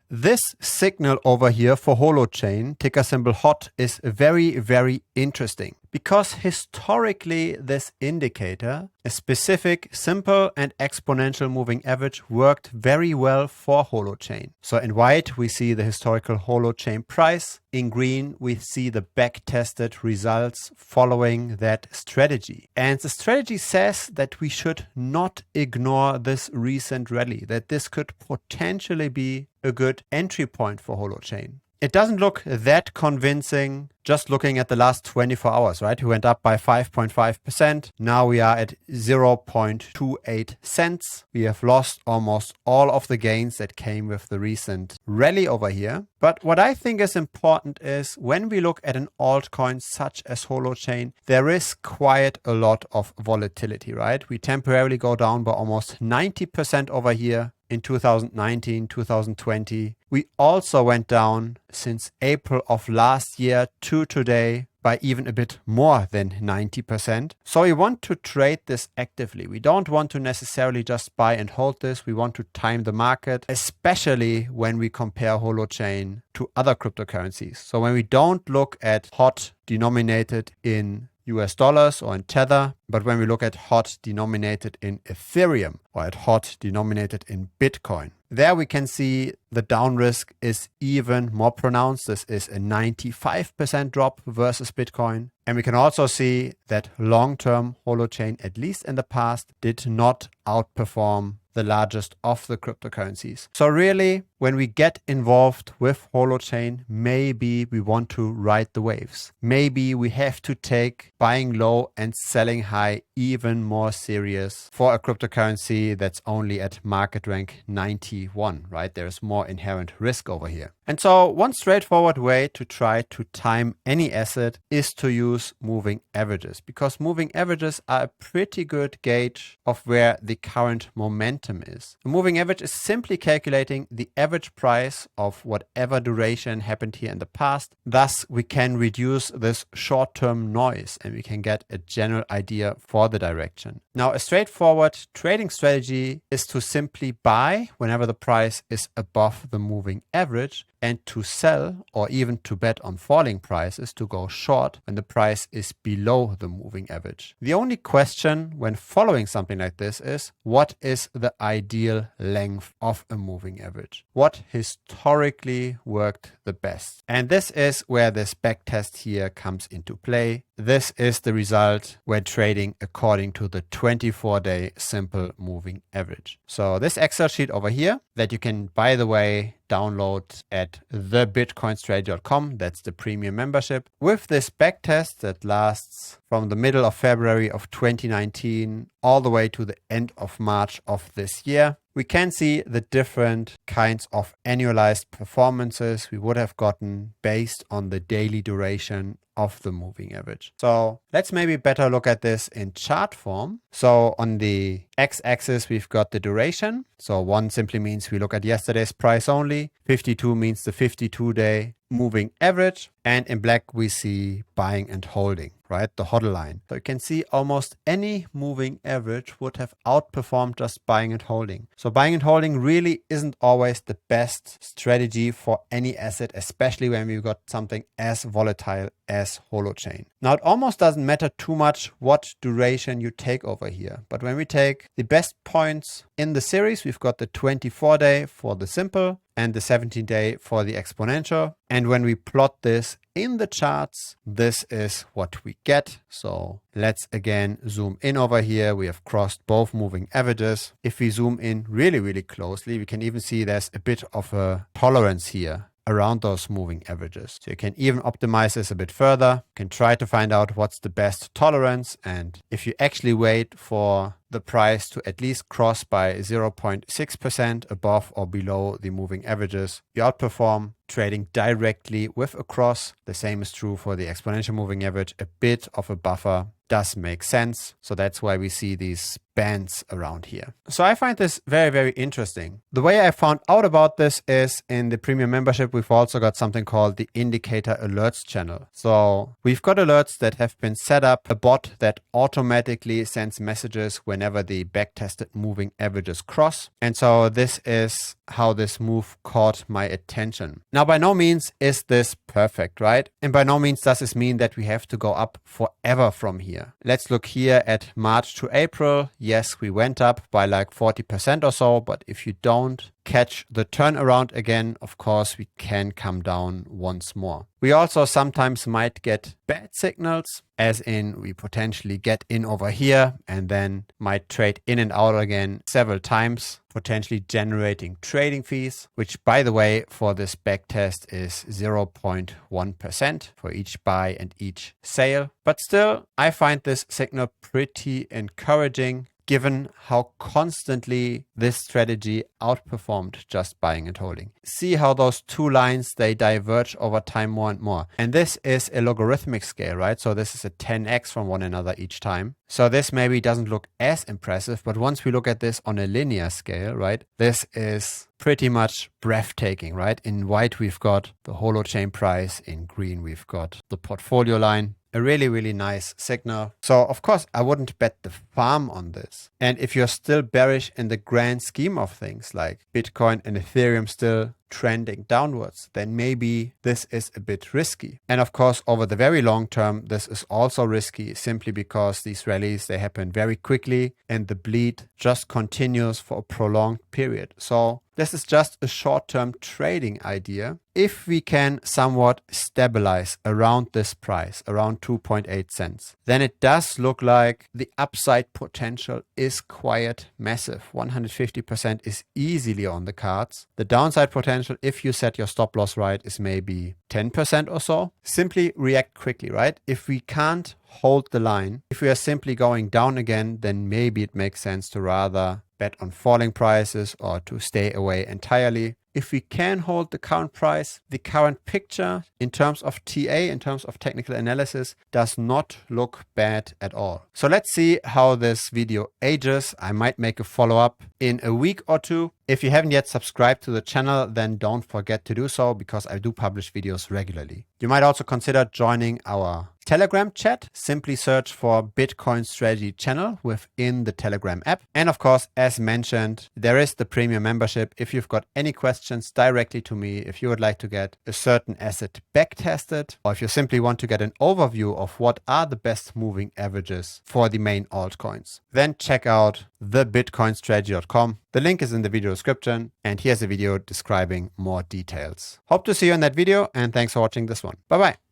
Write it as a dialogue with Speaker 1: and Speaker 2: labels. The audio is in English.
Speaker 1: this signal over here for Holochain, ticker symbol HOT, is very, very interesting because historically this indicator, a specific simple and exponential moving average, worked very well for Holochain. So in white, we see the historical Holochain price. In green, we see the back-tested results following that strategy. And the strategy says that we should not ignore this recent rally, that this could potentially be a good entry point for Holochain. It doesn't look that convincing just looking at the last 24 hours, right? We went up by 5.5%. Now we are at 0.28 cents. We have lost almost all of the gains that came with the recent rally over here. But what I think is important is when we look at an altcoin such as Holochain, there is quite a lot of volatility, right? We temporarily go down by almost 90% over here in 2019, 2020. We also went down since April of last year to today by even a bit more than 90%. So we want to trade this actively. We don't want to necessarily just buy and hold this. We want to time the market, especially when we compare Holochain to other cryptocurrencies. So when we don't look at HOT denominated in US dollars or in Tether, but when we look at HOT denominated in Ethereum or at HOT denominated in Bitcoin, there we can see the down risk is even more pronounced. This is a 95% drop versus Bitcoin. And we can also see that long-term Holochain, at least in the past, did not outperform the largest of the cryptocurrencies. So really, when we get involved with Holochain, maybe we want to ride the waves. Maybe we have to take buying low and selling high even more serious for a cryptocurrency that's only at market rank 91, right? There's more inherent risk over here. And so one straightforward way to try to time any asset is to use moving averages, because moving averages are a pretty good gauge of where the current momentum is. A moving average is simply calculating the average price of whatever duration happened here in the past. Thus, we can reduce this short-term noise and we can get a general idea for the direction. Now, a straightforward trading strategy is to simply buy whenever the price is above the moving average, and to sell or even to bet on falling prices, to go short when the price is below the moving average. The only question when following something like this is, what is the ideal length of a moving average? What historically worked the best? And this is where this backtest here comes into play. This is the result when trading according to the 24-day simple moving average. So this Excel sheet over here that you can, by the way, download at thebitcoinstrategy.com. That's the premium membership. With this backtest that lasts from the middle of February of 2019 all the way to the end of March of this year, we can see the different kinds of annualized performances we would have gotten based on the daily duration of the moving average. So let's maybe better look at this in chart form. So on the x-axis, we've got the duration. So 1 simply means we look at yesterday's price only. 52 means the 52-day moving average. And in black, we see buying and holding, right? The HODL line. So you can see almost any moving average would have outperformed just buying and holding. So buying and holding really isn't always the best strategy for any asset, especially when we've got something as volatile as Holochain. Now, it almost doesn't matter too much what duration you take over here. But when we take the best points in the series, we've got the 24-day for the simple and the 17-day for the exponential. And when we plot this in the charts, this is what we get. So let's again zoom in over here. We have crossed both moving averages. If we zoom in really, really closely, we can even see there's a bit of a tolerance here around those moving averages. So you can even optimize this a bit further. You can try to find out what's the best tolerance. And if you actually wait for the price to at least cross by 0.6% above or below the moving averages, you outperform trading directly with a cross. The same is true for the exponential moving average. A bit of a buffer does make sense. So that's why we see these bands around here. So I find this very, very interesting. The way I found out about this is in the premium membership, we've also got something called the indicator alerts channel. So we've got alerts that have been set up, a bot that automatically sends messages whenever the backtested moving averages cross. And so this is how this move caught my attention. Now, by no means is this perfect, right? And by no means does this mean that we have to go up forever from here. Let's look here at March to April. Yes, we went up by like 40% or so, but if you don't catch the turnaround again, of course, we can come down once more. We also sometimes might get bad signals, as in we potentially get in over here and then might trade in and out again several times, potentially generating trading fees, which, by the way, for this backtest is 0.1% for each buy and each sale. But still, I find this signal pretty encouraging, given how constantly this strategy outperformed just buying and holding. See how those two lines, they diverge over time more and more. And this is a logarithmic scale, right? So this is a 10x from one another each time. So this maybe doesn't look as impressive, but once we look at this on a linear scale, right, this is pretty much breathtaking, right? In white, we've got the Holochain price. In green, we've got the portfolio line. A really, really nice signal. So of course, I wouldn't bet the farm on this. And if you're still bearish in the grand scheme of things, like Bitcoin and Ethereum still trending downwards, then maybe this is a bit risky. And of course, over the very long term, this is also risky simply because these rallies, they happen very quickly and the bleed just continues for a prolonged period. So this is just a short-term trading idea. If we can somewhat stabilize around this price, around 2.8 cents, then it does look like the upside potential is quite massive. 150% is easily on the cards. The downside potential, if you set your stop loss right, is maybe 10% or so. Simply react quickly, right? If we can't hold the line, if we are simply going down again, then maybe it makes sense to rather bet on falling prices or to stay away entirely. If we can hold the current price, the current picture in terms of TA, in terms of technical analysis, does not look bad at all. So let's see how this video ages. I might make a follow-up in a week or two. If you haven't yet subscribed to the channel, then don't forget to do so because I do publish videos regularly. You might also consider joining our Telegram chat. Simply search for Bitcoin Strategy Channel within the Telegram app. And of course, as mentioned, there is the premium membership. If you've got any questions directly to me, if you would like to get a certain asset back tested, or if you simply want to get an overview of what are the best moving averages for the main altcoins, then check out thebitcoinstrategy.com. The link is in the video description, and here's a video describing more details. Hope to see you in that video, and thanks for watching this one. Bye bye.